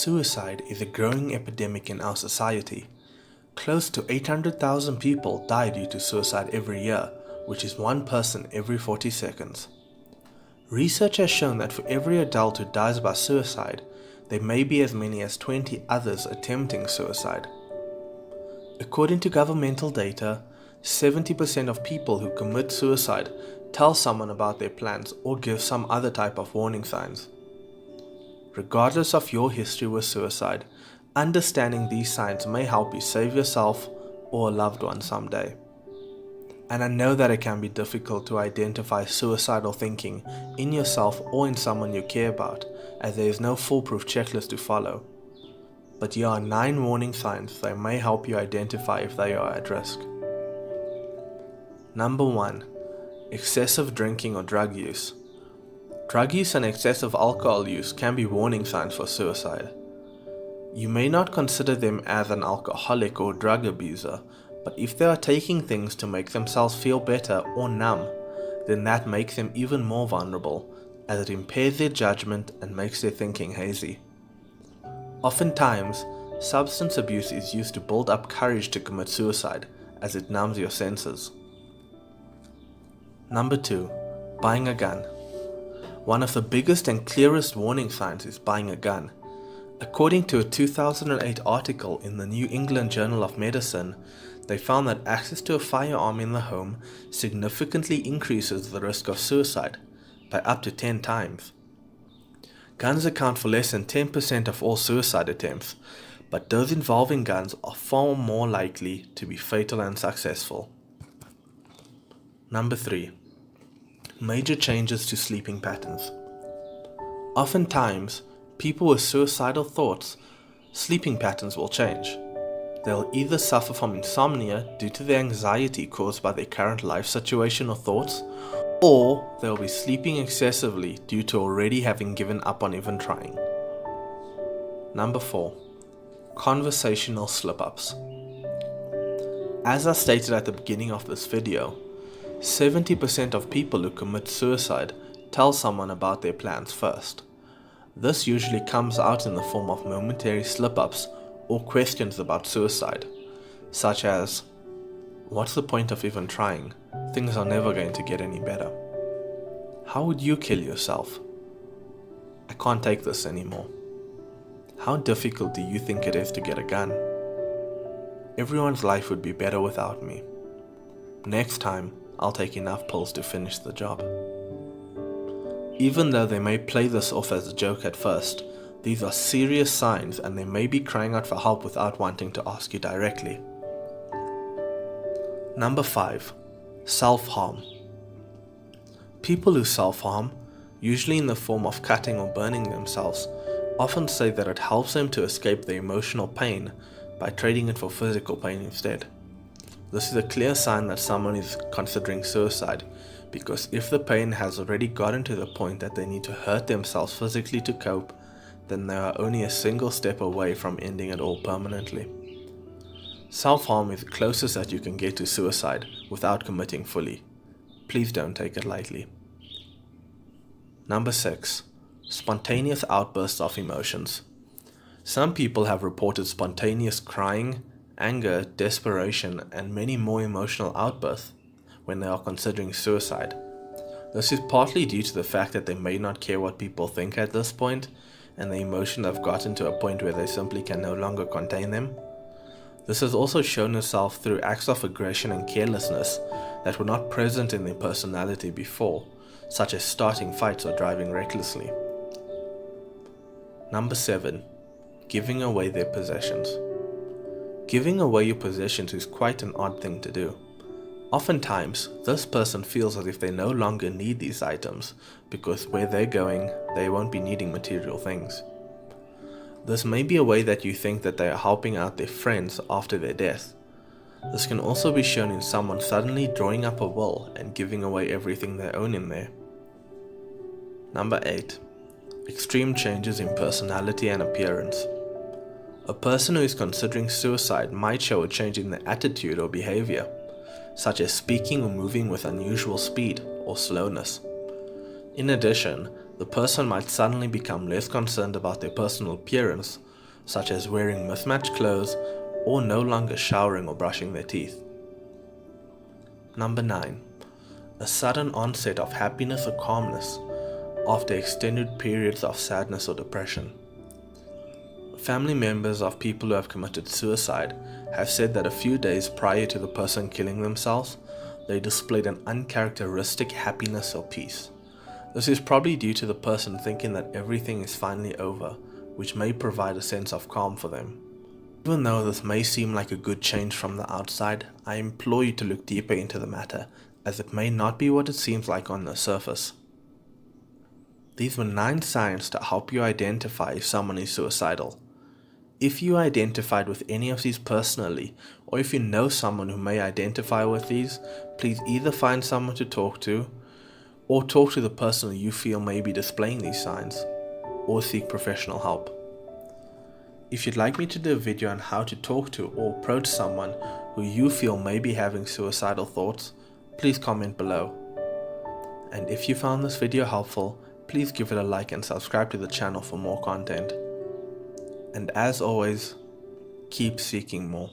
Suicide is a growing epidemic in our society. Close to 800,000 people die due to suicide every year, which is one person every 40 seconds. Research has shown that for every adult who dies by suicide, there may be as many as 20 others attempting suicide. According to governmental data, 70% of people who commit suicide tell someone about their plans or give some other type of warning signs. Regardless of your history with suicide, understanding these signs may help you save yourself or a loved one someday. And I know that it can be difficult to identify suicidal thinking in yourself or in someone you care about, as there is no foolproof checklist to follow. But here are 9 warning signs that may help you identify if they are at risk. Number 1. Excessive drinking or drug use. Drug use and excessive alcohol use can be warning signs for suicide. You may not consider them as an alcoholic or drug abuser, but if they are taking things to make themselves feel better or numb, then that makes them even more vulnerable, as it impairs their judgment and makes their thinking hazy. Oftentimes, substance abuse is used to build up courage to commit suicide, as it numbs your senses. Number 2. Buying a gun. One of the biggest and clearest warning signs is buying a gun. According to a 2008 article in the New England Journal of Medicine, they found that access to a firearm in the home significantly increases the risk of suicide by up to 10 times. Guns account for less than 10% of all suicide attempts, but those involving guns are far more likely to be fatal and successful. Number 3. Major changes to sleeping patterns. Oftentimes, people with suicidal thoughts, sleeping patterns will change. They'll either suffer from insomnia due to the anxiety caused by their current life situation or thoughts, or they'll be sleeping excessively due to already having given up on even trying. Number 4. Conversational slip-ups. As I stated at the beginning of this video, 70% of people who commit suicide tell someone about their plans first. This usually comes out in the form of momentary slip-ups or questions about suicide, such as, "What's the point of even trying? Things are never going to get any better. How would you kill yourself? I can't take this anymore. How difficult do you think it is to get a gun? Everyone's life would be better without me. Next time, I'll take enough pills to finish the job." Even though they may play this off as a joke at first, these are serious signs and they may be crying out for help without wanting to ask you directly. Number 5. Self-harm. People who self-harm, usually in the form of cutting or burning themselves, often say that it helps them to escape the emotional pain by trading it for physical pain instead. This is a clear sign that someone is considering suicide, because if the pain has already gotten to the point that they need to hurt themselves physically to cope, then they are only a single step away from ending it all permanently. Self-harm is the closest that you can get to suicide without committing fully. Please don't take it lightly. Number 6. Spontaneous outbursts of emotions. Some people have reported spontaneous crying, anger, desperation, and many more emotional outbursts when they are considering suicide. This is partly due to the fact that they may not care what people think at this point, and the emotions have gotten to a point where they simply can no longer contain them. This has also shown itself through acts of aggression and carelessness that were not present in their personality before, such as starting fights or driving recklessly. Number 7. Giving away their possessions. Giving away your possessions is quite an odd thing to do. Oftentimes, this person feels as if they no longer need these items because where they're going, they won't be needing material things. This may be a way that you think that they are helping out their friends after their death. This can also be shown in someone suddenly drawing up a will and giving away everything they own in there. Number 8. Extreme changes in personality and appearance. A person who is considering suicide might show a change in their attitude or behavior, such as speaking or moving with unusual speed or slowness. In addition, the person might suddenly become less concerned about their personal appearance such as wearing mismatched clothes or no longer showering or brushing their teeth. Number 9. A sudden onset of happiness or calmness after extended periods of sadness or depression. Family members of people who have committed suicide have said that a few days prior to the person killing themselves, they displayed an uncharacteristic happiness or peace. This is probably due to the person thinking that everything is finally over, which may provide a sense of calm for them. Even though this may seem like a good change from the outside, I implore you to look deeper into the matter, as it may not be what it seems like on the surface. These were 9 signs to help you identify if someone is suicidal. If you identified with any of these personally, or if you know someone who may identify with these, please either find someone to talk to, or talk to the person who you feel may be displaying these signs, or seek professional help. If you'd like me to do a video on how to talk to or approach someone who you feel may be having suicidal thoughts, please comment below. And if you found this video helpful, please give it a like and subscribe to the channel for more content. And as always, keep seeking more.